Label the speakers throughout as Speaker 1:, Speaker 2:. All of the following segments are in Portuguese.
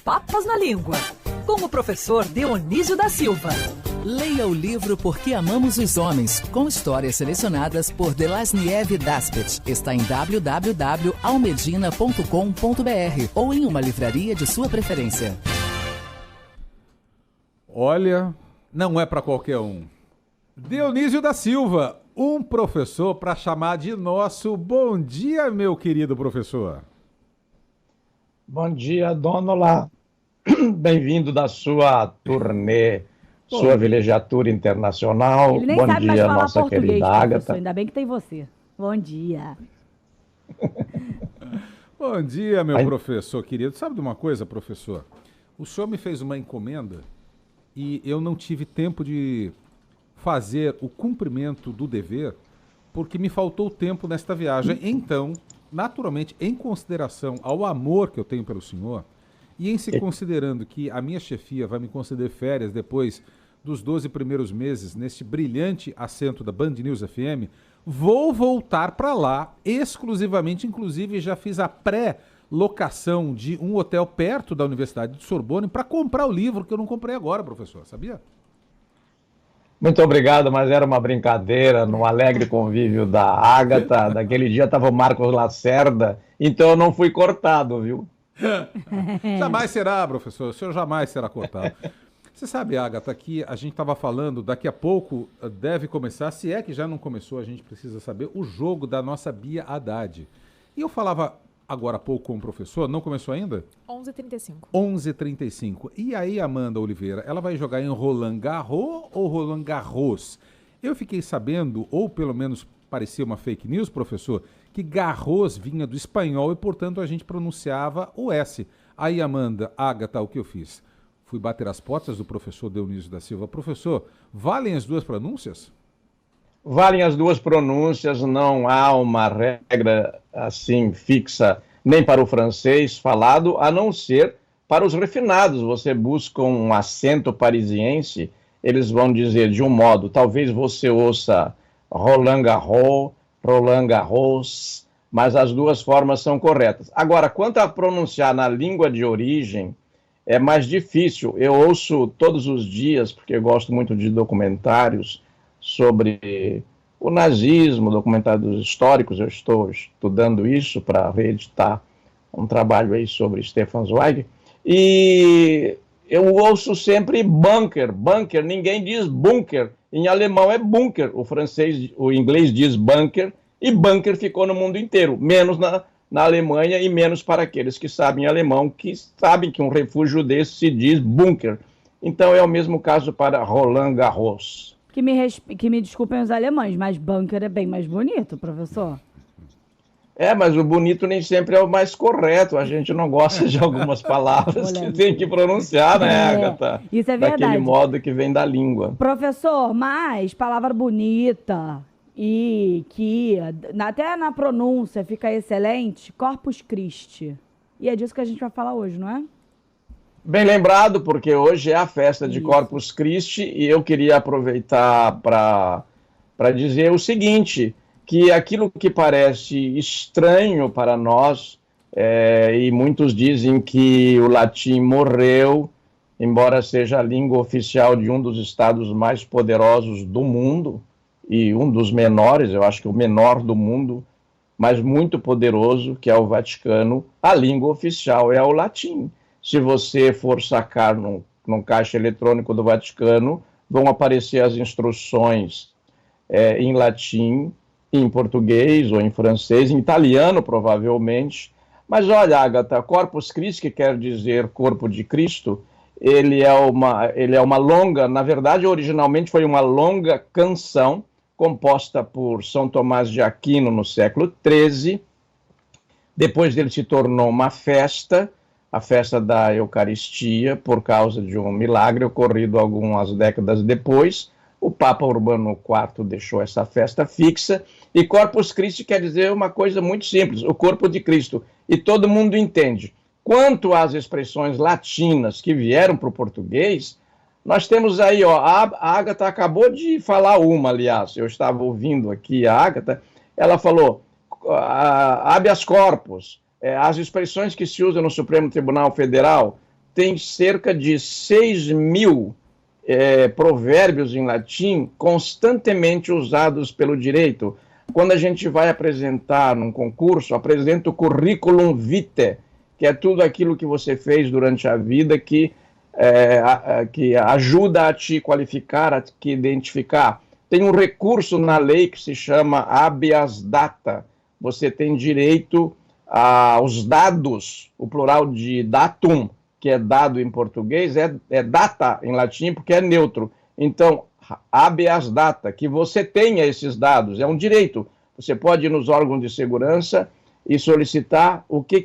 Speaker 1: Papas na Língua, com o professor Dionísio da Silva.
Speaker 2: Leia o livro Porque Amamos os Homens, com histórias selecionadas por Delasnieve Daspet. Está em www.almedina.com.br ou em uma livraria de sua preferência.
Speaker 3: Olha, não é para qualquer um. Dionísio da Silva, um professor para chamar de nosso. Bom dia, meu querido professor.
Speaker 4: Bom dia, dona Olá. Bem-vindo da sua turnê, sua vilegiatura internacional.
Speaker 5: Ele nem
Speaker 4: Bom
Speaker 5: sabe mais
Speaker 4: dia,
Speaker 5: falar
Speaker 4: nossa
Speaker 5: português,
Speaker 4: querida
Speaker 5: professor.
Speaker 4: Ágata.
Speaker 5: Ainda bem que tem você. Bom dia.
Speaker 3: Bom dia, meu professor querido. Sabe de uma coisa, professor? O senhor me fez uma encomenda e eu não tive tempo de fazer o cumprimento do dever porque me faltou tempo nesta viagem. Então, naturalmente, em consideração ao amor que eu tenho pelo senhor e em se considerando que a minha chefia vai me conceder férias depois dos 12 primeiros meses neste brilhante assento da Band News FM, vou voltar para lá exclusivamente, inclusive já fiz a pré-locação de um hotel perto da Universidade de Sorbonne para comprar o livro que eu não comprei agora, professor, sabia?
Speaker 4: Muito obrigado, mas era uma brincadeira, no alegre convívio da Ágata. Daquele dia estava o Marcos Lacerda, então eu não fui cortado, viu?
Speaker 3: Jamais será, professor, o senhor jamais será cortado. Você sabe, Ágata, que a gente estava falando, daqui a pouco deve começar, se é que já não começou, a gente precisa saber, o jogo da nossa Bia Haddad. E eu falava agora há pouco com o professor, não começou ainda?
Speaker 6: 11h35.
Speaker 3: 11h35. E aí, Amanda Oliveira, ela vai jogar em Roland Garros ou Roland Garros? Eu fiquei sabendo, ou pelo menos parecia uma fake news, professor, que Garros vinha do espanhol e, portanto, a gente pronunciava o S. Aí, Amanda, Ágata, o que eu fiz? Fui bater as portas do professor Dionísio da Silva. Professor, valem as duas pronúncias?
Speaker 4: Valem as duas pronúncias, não há uma regra assim fixa nem para o francês falado, a não ser para os refinados. Você busca um acento parisiense, eles vão dizer de um modo, talvez você ouça Roland Garros, Roland Garros, mas as duas formas são corretas. Agora, quanto a pronunciar na língua de origem, é mais difícil. Eu ouço todos os dias, porque eu gosto muito de documentários sobre o nazismo, documentários históricos, eu estou estudando isso para reeditar um trabalho aí sobre Stefan Zweig, e eu ouço sempre bunker, ninguém diz bunker, em alemão é bunker, o inglês diz bunker, e bunker ficou no mundo inteiro, menos na Alemanha e menos para aqueles que sabem alemão, que sabem que um refúgio desse se diz bunker. Então é o mesmo caso para Roland Garros.
Speaker 5: Que me desculpem os alemães, mas bunker é bem mais bonito, professor.
Speaker 4: Mas o bonito nem sempre é o mais correto. A gente não gosta de algumas palavras que tem que pronunciar, né, Ágata?
Speaker 5: Isso é verdade.
Speaker 4: Daquele modo que vem da língua.
Speaker 5: Professor, mas palavra bonita e que até na pronúncia fica excelente, Corpus Christi. E é disso que a gente vai falar hoje, não é?
Speaker 4: Bem lembrado, porque hoje é a festa de Corpus Christi e eu queria aproveitar para dizer o seguinte, que aquilo que parece estranho para nós, e muitos dizem que o latim morreu, embora seja a língua oficial de um dos estados mais poderosos do mundo, e um dos menores, eu acho que o menor do mundo, mas muito poderoso, que é o Vaticano, a língua oficial é o latim. Se você for sacar num caixa eletrônico do Vaticano, vão aparecer as instruções em latim, em português ou em francês, em italiano provavelmente. Mas olha, Ágata, Corpus Christi, que quer dizer corpo de Cristo, ele é uma longa, na verdade originalmente foi uma longa canção composta por São Tomás de Aquino no século XIII. Depois ele se tornou uma festa, a festa da Eucaristia, por causa de um milagre ocorrido algumas décadas depois. O Papa Urbano IV deixou essa festa fixa, e Corpus Christi quer dizer uma coisa muito simples, o corpo de Cristo, e todo mundo entende. Quanto às expressões latinas que vieram para o português, nós temos aí, a Ágata acabou de falar uma, aliás, eu estava ouvindo aqui a Ágata, ela falou habeas corpus, as expressões que se usam no Supremo Tribunal Federal, tem cerca de 6.000 provérbios em latim constantemente usados pelo direito. Quando a gente vai apresentar num concurso, apresenta o curriculum vitae, que é tudo aquilo que você fez durante a vida que ajuda a te qualificar, a te identificar. Tem um recurso na lei que se chama habeas data. Você tem direito aos dados, o plural de datum, que é dado em português, é data em latim, porque é neutro. Então, habeas data, que você tenha esses dados, é um direito. Você pode ir nos órgãos de segurança e solicitar o que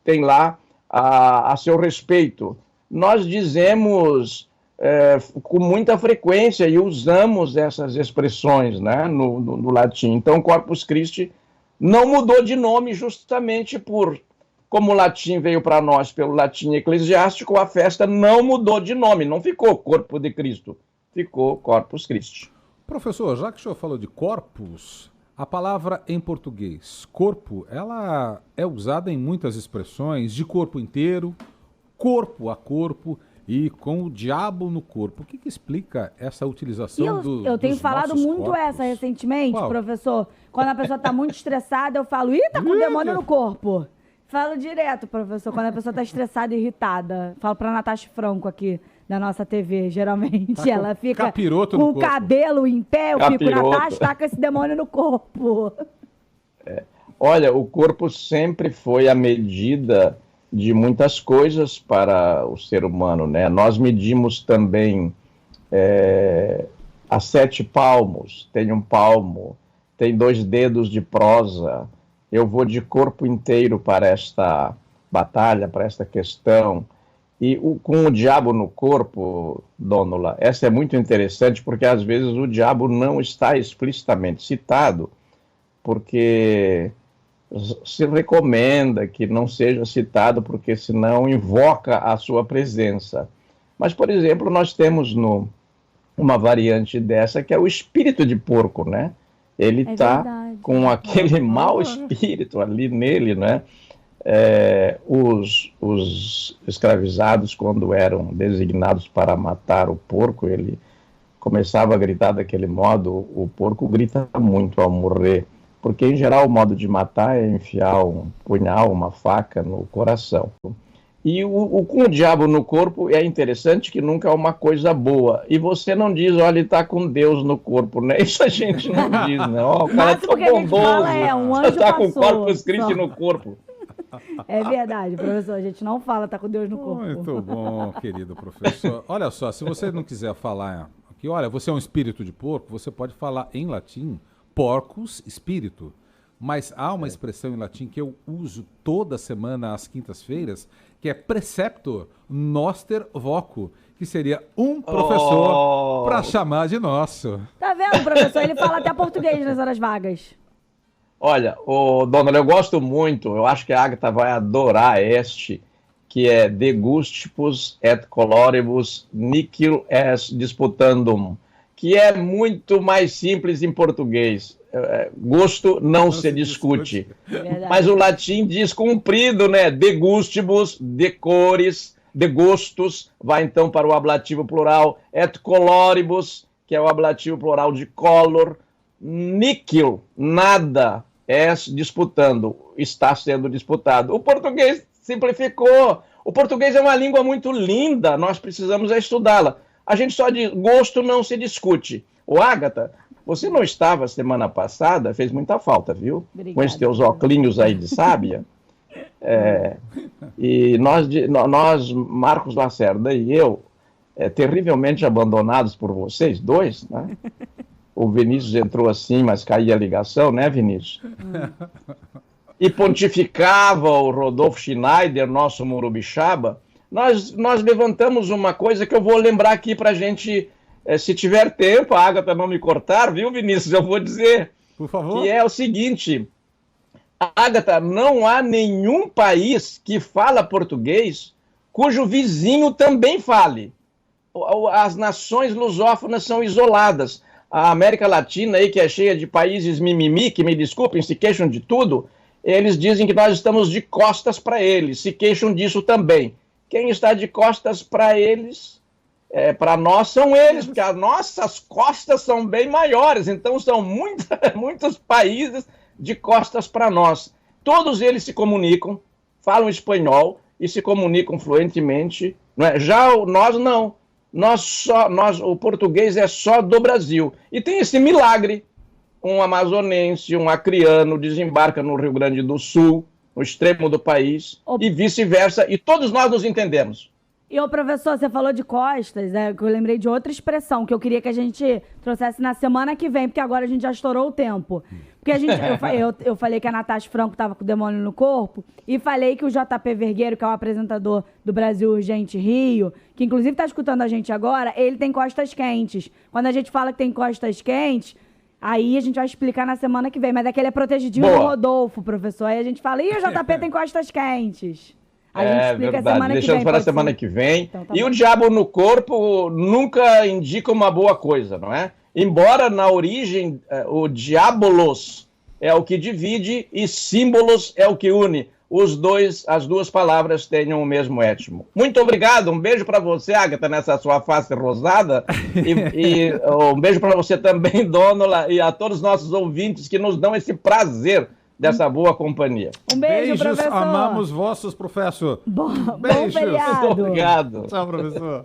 Speaker 4: tem lá a seu respeito. Nós dizemos com muita frequência e usamos essas expressões, né, no latim. Então, Corpus Christi não mudou de nome justamente como o latim veio para nós pelo latim eclesiástico, a festa não mudou de nome, não ficou Corpo de Cristo, ficou Corpus Christi.
Speaker 3: Professor, já que o senhor falou de corpus, a palavra em português, corpo, ela é usada em muitas expressões, de corpo inteiro, corpo a corpo e com o diabo no corpo. O que explica essa utilização
Speaker 5: eu tenho falado muito
Speaker 3: corpos?
Speaker 5: Essa recentemente,
Speaker 3: Qual?
Speaker 5: Professor. Quando a pessoa está muito estressada, eu falo, ih, tá com o demônio no corpo. Falo direto, professor, quando a pessoa está estressada e irritada. Falo pra Natasha Franco aqui, da nossa TV, geralmente.
Speaker 3: Tá
Speaker 5: ela fica
Speaker 3: capiroto
Speaker 5: com
Speaker 3: no
Speaker 5: o
Speaker 3: corpo.
Speaker 5: cabelo em pé, eu fico,
Speaker 4: Capiroto.
Speaker 5: Natasha, tá com esse demônio no corpo.
Speaker 4: Olha, o corpo sempre foi a medida de muitas coisas para o ser humano, né? Nós medimos também a 7 palmos, tem um palmo, tem 2 dedos de prosa. Eu vou de corpo inteiro para esta batalha, para esta questão. E com o diabo no corpo, Dônula, essa é muito interessante, porque às vezes o diabo não está explicitamente citado, porque se recomenda que não seja citado, porque senão invoca a sua presença. Mas, por exemplo, nós temos uma variante dessa, que é o espírito de porco, né? Ele está com aquele mau espírito ali nele, né? Os escravizados, quando eram designados para matar o porco, ele começava a gritar daquele modo. O porco grita muito ao morrer, porque, em geral, o modo de matar é enfiar um punhal, uma faca no coração. E com o diabo no corpo é interessante que nunca é uma coisa boa. E você não diz, olha, ele está com Deus no corpo, né? Isso a gente não diz, né? Ó, o cara é tão bondoso,
Speaker 5: um anjo
Speaker 4: está com o
Speaker 5: passou,
Speaker 4: Corpus Christi no corpo.
Speaker 5: É verdade, professor, a gente não fala, tá com Deus no corpo.
Speaker 3: Muito bom, querido professor. Olha só, se você não quiser falar aqui, olha, você é um espírito de porco, você pode falar em latim, porcus espírito. Mas há uma expressão em latim que eu uso toda semana às quintas-feiras, que é preceptor noster voco, que seria um professor para chamar de nosso.
Speaker 5: Tá vendo, professor? Ele fala até português nas horas vagas.
Speaker 4: Olha, Dona, eu gosto muito, eu acho que a Agatha vai adorar que é de gustibus et coloribus nihil est disputandum, que é muito mais simples em português. Gosto não se discute. Mas o latim diz comprido, né? De gustibus, de cores, de gostos, vai então para o ablativo plural, et coloribus, que é o ablativo plural de color, nihil, nada, disputando, está sendo disputado. O português simplificou. O português é uma língua muito linda, nós precisamos estudá-la. A gente só diz, gosto não se discute. Ô, Agatha, você não estava semana passada, fez muita falta, viu?
Speaker 5: Obrigada.
Speaker 4: Com esses teus óculos aí de sábia. E nós, Marcos Lacerda e eu, terrivelmente abandonados por vocês dois, né? O Vinícius entrou assim, mas caía a ligação, né, Vinícius? E pontificava o Rodolfo Schneider, nosso Murubixaba. Nós levantamos uma coisa que eu vou lembrar aqui para a gente, se tiver tempo, a Agatha não me cortar, viu, Vinícius? Eu vou dizer.
Speaker 3: Por favor.
Speaker 4: Que é o seguinte, Agatha, não há nenhum país que fala português cujo vizinho também fale. As nações lusófonas são isoladas. A América Latina, aí, que é cheia de países mimimi, que me desculpem, se queixam de tudo, eles dizem que nós estamos de costas para eles, se queixam disso também. quem está de costas para eles, para nós são eles, porque as nossas costas são bem maiores, então são muitos países de costas para nós. Todos eles se comunicam, falam espanhol e se comunicam fluentemente, não é? Já nós não. O português é só do Brasil. E tem esse milagre. Um amazonense, um acreano desembarca no Rio Grande do Sul, no extremo do país, e vice-versa, e todos nós nos entendemos.
Speaker 5: E, professor, você falou de costas, que eu lembrei de outra expressão que eu queria que a gente trouxesse na semana que vem, porque agora a gente já estourou o tempo. Porque eu falei que a Natasha Franco estava com o demônio no corpo, e falei que o JP Vergueiro, que é o apresentador do Brasil Urgente Rio, que inclusive está escutando a gente agora, ele tem costas quentes. Quando a gente fala que tem costas quentes, aí a gente vai explicar na semana que vem, mas é que ele é protegidinho do Rodolfo, professor. Aí a gente fala, o JP tem costas quentes. A gente explica
Speaker 4: verdade.
Speaker 5: Semana
Speaker 4: Deixamos
Speaker 5: que vem,
Speaker 4: para a semana que vem.
Speaker 5: Então, tá
Speaker 4: e
Speaker 5: bom.
Speaker 4: o diabo no corpo nunca indica uma boa coisa, não é? Embora na origem o diabolos é o que divide e símbolos é o que une. As duas palavras tenham o mesmo étimo. Muito obrigado, um beijo para você, Agatha, nessa sua face rosada, e um beijo para você também, Dônula, e a todos os nossos ouvintes que nos dão esse prazer dessa boa companhia.
Speaker 5: Um beijo,
Speaker 3: Beijos,
Speaker 5: professor.
Speaker 3: amamos vossos, professor.
Speaker 5: Bom
Speaker 3: Beijos.
Speaker 5: feriado.
Speaker 4: Muito obrigado.
Speaker 3: Tchau, professor.